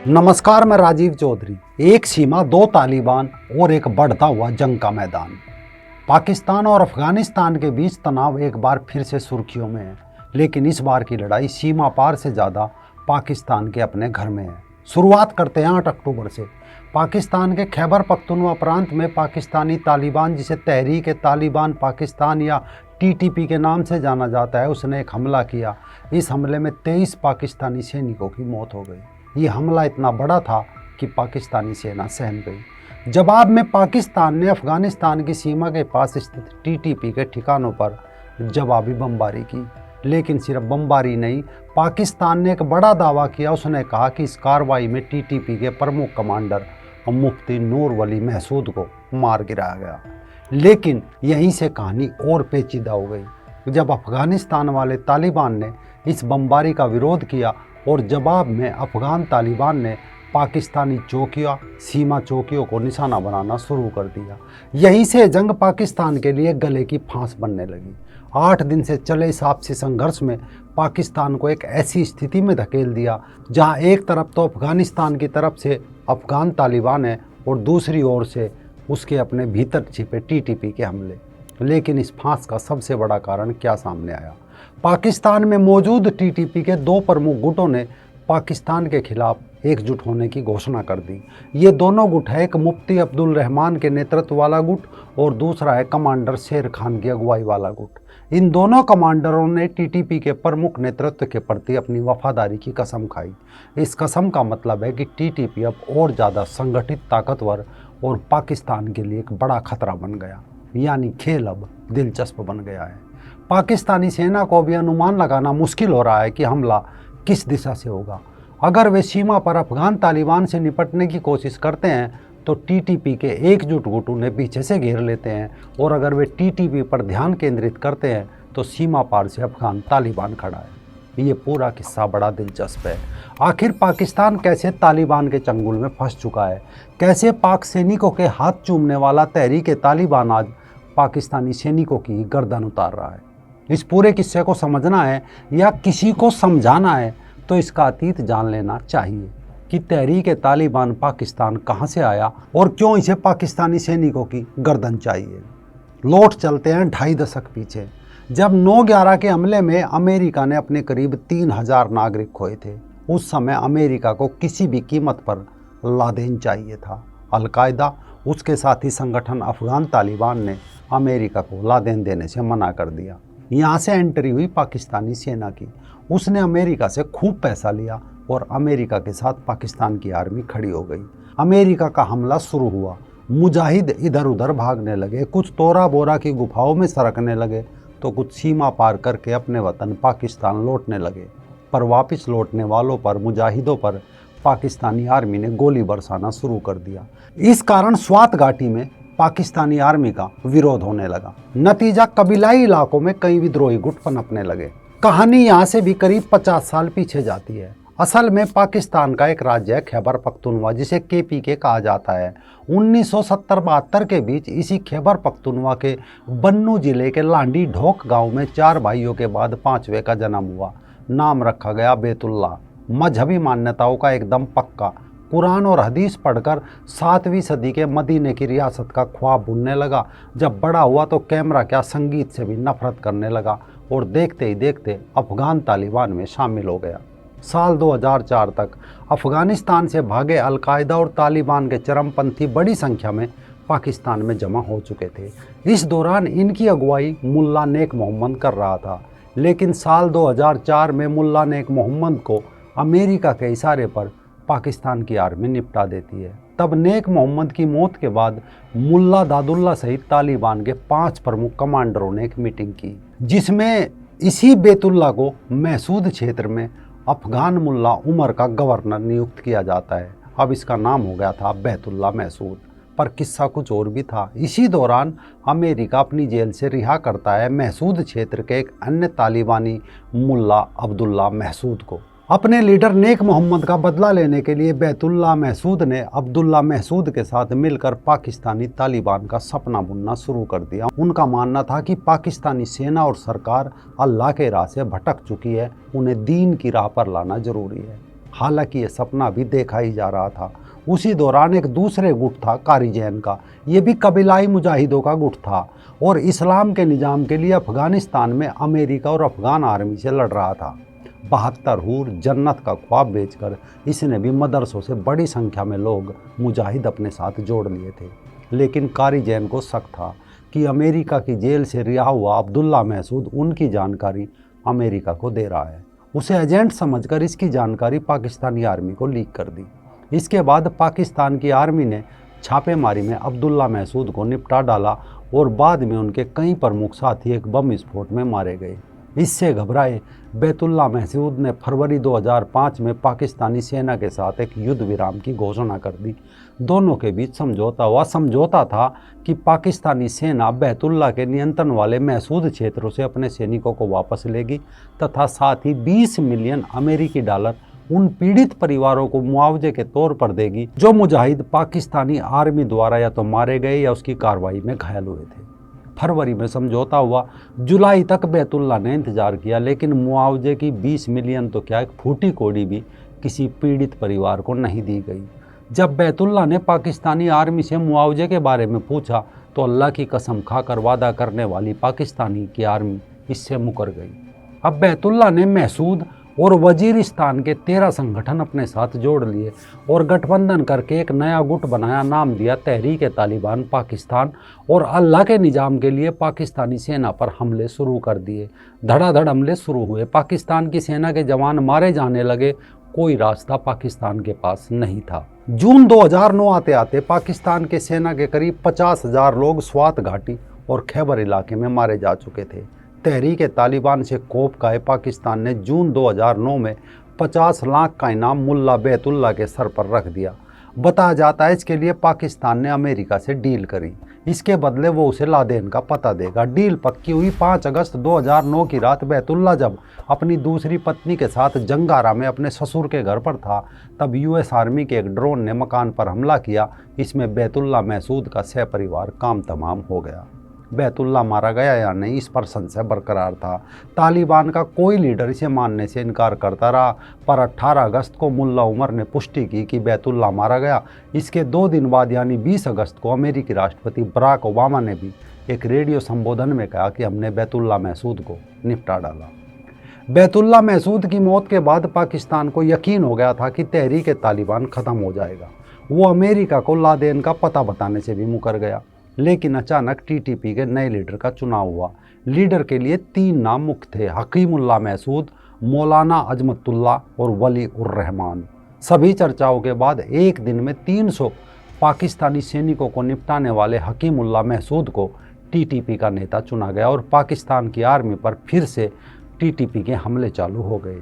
नमस्कार, मैं राजीव चौधरी। एक सीमा, दो तालिबान और एक बढ़ता हुआ जंग का मैदान। पाकिस्तान और अफगानिस्तान के बीच तनाव एक बार फिर से सुर्खियों में है, लेकिन इस बार की लड़ाई सीमा पार से ज़्यादा पाकिस्तान के अपने घर में है। शुरुआत करते हैं 8 अक्टूबर से। पाकिस्तान के खैबर पख्तूनख्वा प्रांत में पाकिस्तानी तालिबान, जिसे तहरीक तालिबान पाकिस्तान या TTP के नाम से जाना जाता है, उसने एक हमला किया। इस हमले में 23 पाकिस्तानी सैनिकों की मौत हो गई। ये हमला इतना बड़ा था कि पाकिस्तानी सेना सहम गई। जवाब में पाकिस्तान ने अफगानिस्तान की सीमा के पास स्थित TTP के ठिकानों पर जवाबी बमबारी की। लेकिन सिर्फ बमबारी नहीं, पाकिस्तान ने एक बड़ा दावा किया। उसने कहा कि इस कार्रवाई में TTP के प्रमुख कमांडर मुफ्ती नूर वली महसूद को मार गिराया गया। लेकिन यहीं से कहानी और पेचीदा हो गई जब अफगानिस्तान वाले तालिबान ने इस बमबारी का विरोध किया और जवाब में अफगान तालिबान ने पाकिस्तानी चौकियाँ, सीमा चौकियों को निशाना बनाना शुरू कर दिया। यहीं से जंग पाकिस्तान के लिए गले की फांस बनने लगी। 8 दिन से चले इस आपसी संघर्ष में पाकिस्तान को एक ऐसी स्थिति में धकेल दिया जहां एक तरफ तो अफगानिस्तान की तरफ से अफगान तालिबान है और दूसरी ओर से उसके अपने भीतर छिपे TTP के हमले। लेकिन इस फांस का सबसे बड़ा कारण क्या सामने आया? पाकिस्तान में मौजूद TTP के 2 प्रमुख गुटों ने पाकिस्तान के खिलाफ एकजुट होने की घोषणा कर दी। ये दोनों गुट है, एक मुफ्ती अब्दुल रहमान के नेतृत्व वाला गुट और दूसरा है कमांडर शेर खान की अगुवाई वाला गुट। इन दोनों कमांडरों ने TTP के प्रमुख नेतृत्व के प्रति अपनी वफादारी की कसम खाई। इस कसम का मतलब है कि TTP अब और ज़्यादा संगठित, ताकतवर और पाकिस्तान के लिए एक बड़ा खतरा बन गया। यानी खेल अब दिलचस्प बन गया है। पाकिस्तानी सेना को भी अनुमान लगाना मुश्किल हो रहा है कि हमला किस दिशा से होगा। अगर वे सीमा पर अफगान तालिबान से निपटने की कोशिश करते हैं तो TTP के एकजुट गुट उन्हें पीछे से घेर लेते हैं, और अगर वे TTP पर ध्यान केंद्रित करते हैं तो सीमा पार से अफगान तालिबान खड़ा है। ये पूरा किस्सा बड़ा दिलचस्प है। आखिर पाकिस्तान कैसे तालिबान के चंगुल में फंस चुका है? कैसे पाक सैनिकों के हाथ चूमने वाला तहरीक तालिबान आज पाकिस्तानी सैनिकों की गर्दन उतार रहा है? इस पूरे किस्से को समझना है या किसी को समझाना है तो इसका अतीत जान लेना चाहिए कि तहरीक तालिबान पाकिस्तान कहाँ से आया और क्यों इसे पाकिस्तानी सैनिकों की गर्दन चाहिए। लौट चलते हैं 2.5 दशक पीछे, जब 9/11 के हमले में अमेरिका ने अपने करीब 3000 नागरिक खोए थे। उस समय अमेरिका को किसी भी कीमत पर लादेन चाहिए था। अलकायदा, उसके साथी संगठन अफगान तालिबान ने अमेरिका को लादेन देने से मना कर दिया। यहाँ से एंट्री हुई पाकिस्तानी सेना की। उसने अमेरिका से खूब पैसा लिया और अमेरिका के साथ पाकिस्तान की आर्मी खड़ी हो गई। अमेरिका का हमला शुरू हुआ। मुजाहिद इधर उधर भागने लगे, कुछ तोरा बोरा की गुफाओं में सरकने लगे तो कुछ सीमा पार करके अपने वतन पाकिस्तान लौटने लगे। पर वापस लौटने वालों पर, मुजाहिदों पर पाकिस्तानी आर्मी ने गोली बरसाना शुरू कर दिया। इस कारण स्वात घाटी में पाकिस्तानी आर्मी का विरोध होने लगा। नतीजा, कबीलाई इलाकों में कई विद्रोही गुट पनपने लगे। कहानी यहाँ से भी करीब 50 साल पीछे जाती है। असल में पाकिस्तान का एक राज्य है खैबर पख्तूनख्वा, जिसे KPK कहा जाता है। 1970-72 के बीच इसी खैबर पख्तूनख्वा के बन्नू जिले के लांडी ढोक गांव में 4 भाइयों के बाद 5वें का जन्म हुआ। नाम रखा गया बैतुल्ला। मजहबी मान्यताओं का एकदम पक्का। कुरान और हदीस पढ़कर 7वीं सदी के मदीने की रियासत का ख्वाब बुनने लगा। जब बड़ा हुआ तो कैमरा क्या, संगीत से भी नफरत करने लगा और देखते ही देखते अफगान तालिबान में शामिल हो गया। साल 2004 तक अफगानिस्तान से भागे अलकायदा और तालिबान के चरमपंथी बड़ी संख्या में पाकिस्तान में जमा हो चुके थे। इस दौरान इनकी अगुवाई मुल्ला नेक मोहम्मद कर रहा था। लेकिन साल 2004 में मुल्ला नेक मोहम्मद को अमेरिका के इशारे पर पाकिस्तान की आर्मी निपटा देती है। तब नेक मोहम्मद की मौत के बाद मुल्ला दादुल्ला सहित तालिबान के 5 प्रमुख कमांडरों ने एक मीटिंग की, जिसमें इसी बैतुल्ला को महसूद क्षेत्र में अफगान मुल्ला उमर का गवर्नर नियुक्त किया जाता है। अब इसका नाम हो गया था बैतुल्ला महसूद। पर किस्सा कुछ और भी था। इसी दौरान अमेरिका अपनी जेल से रिहा करता है महसूद क्षेत्र के एक अन्य तालिबानी मुल्ला अब्दुल्ला महसूद को। अपने लीडर नेक मोहम्मद का बदला लेने के लिए बैतुल्ला महसूद ने अब्दुल्ला महसूद के साथ मिलकर पाकिस्तानी तालिबान का सपना बुनना शुरू कर दिया। उनका मानना था कि पाकिस्तानी सेना और सरकार अल्लाह के राह से भटक चुकी है, उन्हें दीन की राह पर लाना जरूरी है। हालांकि ये सपना भी देखा ही जा रहा था। उसी दौरान एक दूसरे गुट था कारी जैन का, ये भी कबीलाई मुजाहिदों का गुट था और इस्लाम के निज़ाम के लिए अफ़गानिस्तान में अमेरिका और अफ़गान आर्मी से लड़ रहा था। 72 हूर जन्नत का ख्वाब बेचकर इसने भी मदरसों से बड़ी संख्या में लोग मुजाहिद अपने साथ जोड़ लिए थे। लेकिन कारी जैन को शक था कि अमेरिका की जेल से रिहा हुआ अब्दुल्ला महसूद उनकी जानकारी अमेरिका को दे रहा है। उसे एजेंट समझकर इसकी जानकारी पाकिस्तानी आर्मी को लीक कर दी। इसके बाद पाकिस्तान की आर्मी ने छापेमारी में अब्दुल्ला महसूद को निपटा डाला और बाद में उनके कई प्रमुख साथी एक बम विस्फोट में मारे गए। इससे घबराए बैतुल्ला महसूद ने फरवरी 2005 में पाकिस्तानी सेना के साथ एक युद्ध विराम की घोषणा कर दी। दोनों के बीच समझौता हुआ। समझौता था कि पाकिस्तानी सेना बैतुल्ला के नियंत्रण वाले महसूद क्षेत्रों से अपने सैनिकों को वापस लेगी तथा साथ ही 20 मिलियन अमेरिकी डॉलर उन पीड़ित परिवारों को मुआवजे के तौर पर देगी जो मुजाहिद पाकिस्तानी आर्मी द्वारा या तो मारे गए या उसकी कार्रवाई में घायल हुए थे। फरवरी में समझौता हुआ। जुलाई तक बैतुल्ला ने इंतजार किया, लेकिन मुआवजे की 20 मिलियन तो क्या, एक फूटी कोड़ी भी किसी पीड़ित परिवार को नहीं दी गई। जब बैतुल्ला ने पाकिस्तानी आर्मी से मुआवजे के बारे में पूछा तो अल्लाह की कसम खाकर वादा करने वाली पाकिस्तानी की आर्मी इससे मुकर गई। अब बैतुल्ला ने महसूद और वजीरिस्तान के 13 संगठन अपने साथ जोड़ लिए और गठबंधन करके एक नया गुट बनाया, नाम दिया तहरीक-ए-तालिबान पाकिस्तान, और अल्लाह के निज़ाम के लिए पाकिस्तानी सेना पर हमले शुरू कर दिए। धड़ाधड़ हमले शुरू हुए। पाकिस्तान की सेना के जवान मारे जाने लगे। कोई रास्ता पाकिस्तान के पास नहीं था। जून 2009 आते आते पाकिस्तान के सेना के करीब 50,000 लोग स्वात घाटी और खैबर इलाके में मारे जा चुके थे। तहरीक-ए-तालिबान से कोप खाए पाकिस्तान ने जून 2009 में 50 लाख का इनाम मुल्ला बैतुल्ला के सर पर रख दिया। बताया जाता है इसके लिए पाकिस्तान ने अमेरिका से डील करी। इसके बदले वो उसे लादेन का पता देगा। डील पक्की हुई। 5 अगस्त 2009 की रात बैतुल्ला जब अपनी दूसरी पत्नी के साथ जंगारा में अपने ससुर के घर पर था, तब यूएस आर्मी के एक ड्रोन ने मकान पर हमला किया। इसमें बैतुल्ला महसूद का सहपरिवार काम तमाम हो गया। बैतुल्ला मारा गया या नहीं, इस पर संशय बरकरार था। तालिबान का कोई लीडर इसे मानने से इनकार करता रहा, पर 18 अगस्त को मुल्ला उमर ने पुष्टि की कि बैतुल्ला मारा गया। इसके 2 दिन बाद यानी 20 अगस्त को अमेरिकी राष्ट्रपति बराक ओबामा ने भी एक रेडियो संबोधन में कहा कि हमने बैतुल्ला महसूद को निपटा डाला। बैतुल्ला महसूद की मौत के बाद पाकिस्तान को यकीन हो गया था कि तहरीक-ए-तालिबान ख़त्म हो जाएगा। वो अमेरिका को लादेन का पता बताने से भी मुकर गया। लेकिन अचानक टीटीपी के नए लीडर का चुनाव हुआ। लीडर के लिए 3 नाम मुख्य थे: हकीमुल्लाह महसूद, मौलाना अजमतुल्ला और वली उर रहमान। सभी चर्चाओं के बाद एक दिन में 300 पाकिस्तानी सैनिकों को निपटाने वाले हकीमुल्लाह महसूद को टीटीपी का नेता चुना गया और पाकिस्तान की आर्मी पर फिर से टीटीपी के हमले चालू हो गए।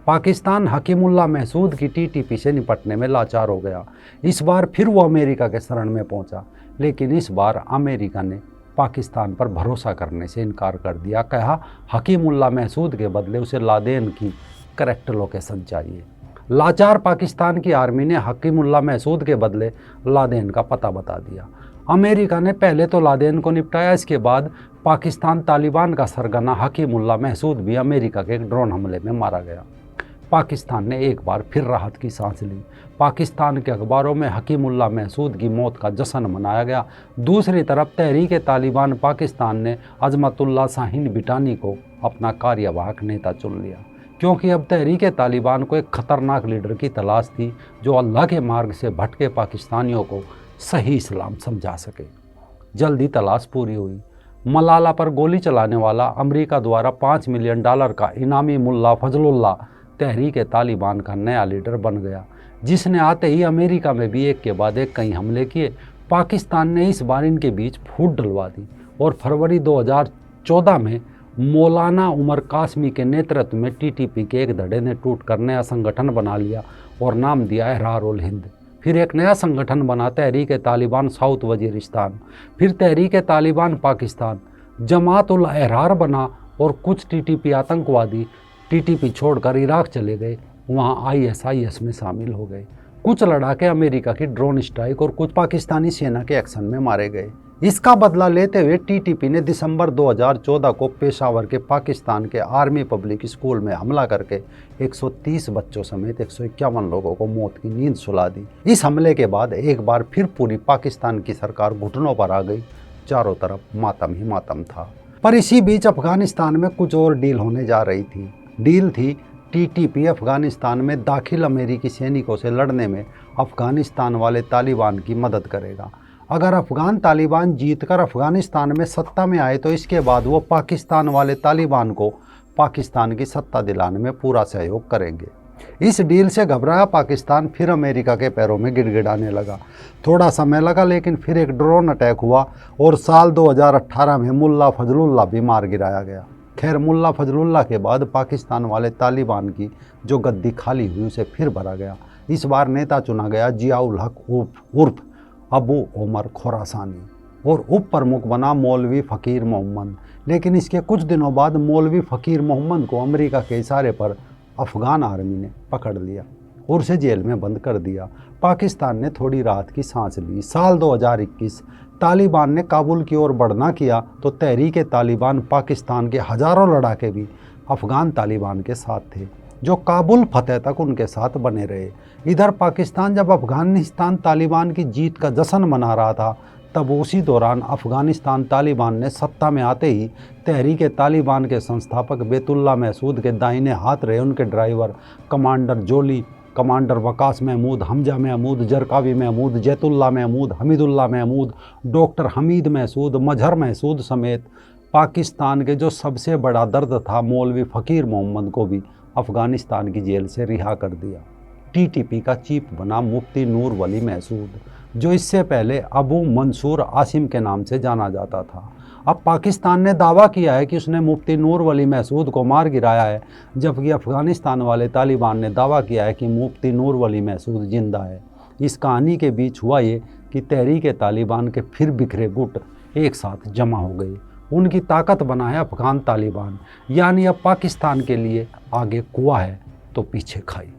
पाकिस्तान हकीमुल्लाह महसूद की टीटीपी से निपटने में लाचार हो गया। इस बार फिर वो अमेरिका के शरण में पहुंचा, लेकिन इस बार अमेरिका ने पाकिस्तान पर भरोसा करने से इनकार कर दिया। कहा हकीमुल्लाह महसूद के बदले उसे लादेन की करेक्ट लोकेशन चाहिए। लाचार पाकिस्तान की आर्मी ने हकीमुल्लाह महसूद के बदले लादेन का पता बता दिया। अमेरिका ने पहले तो लादेन को निपटाया, इसके बाद पाकिस्तान तालिबान का सरगना हकीमुल्लाह महसूद भी अमेरिका के एक ड्रोन हमले में मारा गया। पाकिस्तान ने एक बार फिर राहत की सांस ली। पाकिस्तान के अखबारों में हकीमुल्लाह महसूद की मौत का जश्न मनाया गया। दूसरी तरफ तहरीक-ए-तालिबान पाकिस्तान ने अजमतुल्ला शाहीन बिटानी को अपना कार्यवाहक नेता चुन लिया, क्योंकि अब तहरीक-ए-तालिबान को एक खतरनाक लीडर की तलाश थी जो अल्लाह के मार्ग से भटके पाकिस्तानियों को सही इस्लाम समझा सके। जल्दी तलाश पूरी हुई। मलाला पर गोली चलाने वाला अमेरिका द्वारा $5 मिलियन का इनामी मुल्ला फजलुल्लाह तहरीक-ए-तालिबान का नया लीडर बन गया, जिसने आते ही अमेरिका में भी एक के बाद एक कई हमले किए। पाकिस्तान ने इस बार इनके बीच फूट डलवा दी और फरवरी 2014 में मौलाना उमर कासमी के नेतृत्व में टीटीपी के एक धड़े ने टूटकर नया संगठन बना लिया और नाम दिया एहरार-उल-हिंद। फिर एक नया संगठन बना तहरीक-ए-तालिबान साउथ वजीरिस्तान। फिर तहरीक-ए-तालिबान पाकिस्तान। जमात-उल-एहरार बना और कुछ टीटीपी आतंकवादी टीटीपी छोड़कर इराक चले गए, वहाँ आईएसआईएस में शामिल हो गए। कुछ लड़ाके अमेरिका की ड्रोन स्ट्राइक और कुछ पाकिस्तानी सेना के एक्शन में मारे गए। इसका बदला लेते हुए टीटीपी ने दिसंबर 2014 को पेशावर के पाकिस्तान के आर्मी पब्लिक स्कूल में हमला करके 130 बच्चों समेत 151 लोगों को मौत की नींद सुला दी। इस हमले के बाद एक बार फिर पूरी पाकिस्तान की सरकार घुटनों पर आ गई। चारों तरफ मातम ही मातम था। पर इसी बीच अफगानिस्तान में कुछ और डील होने जा रही थी। डील थी टीटीपी अफगानिस्तान में दाखिल अमेरिकी सैनिकों से लड़ने में अफगानिस्तान वाले तालिबान की मदद करेगा। अगर अफगान तालिबान जीतकर अफगानिस्तान में सत्ता में आए तो इसके बाद वो पाकिस्तान वाले तालिबान को पाकिस्तान की सत्ता दिलाने में पूरा सहयोग करेंगे। इस डील से घबराया पाकिस्तान फिर अमेरिका के पैरों में गिड़गिड़ाने लगा। थोड़ा समय लगा, लेकिन फिर एक ड्रोन अटैक हुआ और साल 2018 में मुल्ला फजलुल्लाह भी मार गिराया गया। खैर, मुल्ला फजलुल्लाह के बाद पाकिस्तान वाले तालिबान की जो गद्दी खाली हुई उसे फिर भरा गया। इस बार नेता चुना गया जियाउल हक उर्फ अबू उमर खुरासानी और उप प्रमुख बना मौलवी फ़कीर मोहम्मद। लेकिन इसके कुछ दिनों बाद मौलवी फ़कीर मोहम्मद को अमेरिका के इशारे पर अफ़गान आर्मी ने पकड़ लिया और उसे जेल में बंद कर दिया। पाकिस्तान ने थोड़ी राहत की सांस ली। साल 2021 तालिबान ने काबुल की ओर बढ़ना किया तो तहरीक तालिबान पाकिस्तान के हज़ारों लड़ाके भी अफ़गान तालिबान के साथ थे, जो काबुल फतेह तक उनके साथ बने रहे। इधर पाकिस्तान जब अफ़गानिस्तान तालिबान की जीत का जश्न मना रहा था, तब उसी दौरान अफ़गानिस्तान तालिबान ने सत्ता में आते ही तहरीक तालिबान के संस्थापक बैतुल्ला महसूद के दाहिने हाथ रहे उनके driver commander Joli, commander Waqas Mahmood, Hamza Mahmood, Zarqawi Mahmood, Zaitullah Mahmood, Hamidullah Mahmood, doctor Hamid Mehsud, Mazhar Mehsud समेत पाकिस्तान के जो सबसे बड़ा दर्द था मौलवी फ़कीर मोहम्मद को भी अफ़गानिस्तान की जेल से रिहा कर दिया। टीटीपी का चीफ बना मुफ्ती नूर वली महसूद, जो इससे पहले अबू मंसूर आसिम के नाम से जाना जाता था। अब पाकिस्तान ने दावा किया है कि उसने मुफ्ती नूर वली महसूद को मार गिराया है, जबकि अफ़गानिस्तान वाले तालिबान ने दावा किया है कि मुफ्ती नूर वली महसूद जिंदा है। इस कहानी के बीच हुआ ये कि तहरीक तालिबान के फिर बिखरे गुट एक साथ जमा हो गए। उनकी ताकत बना है अफ़गान तालिबान, यानी अब पाकिस्तान के लिए आगे कुआं है तो पीछे खाई।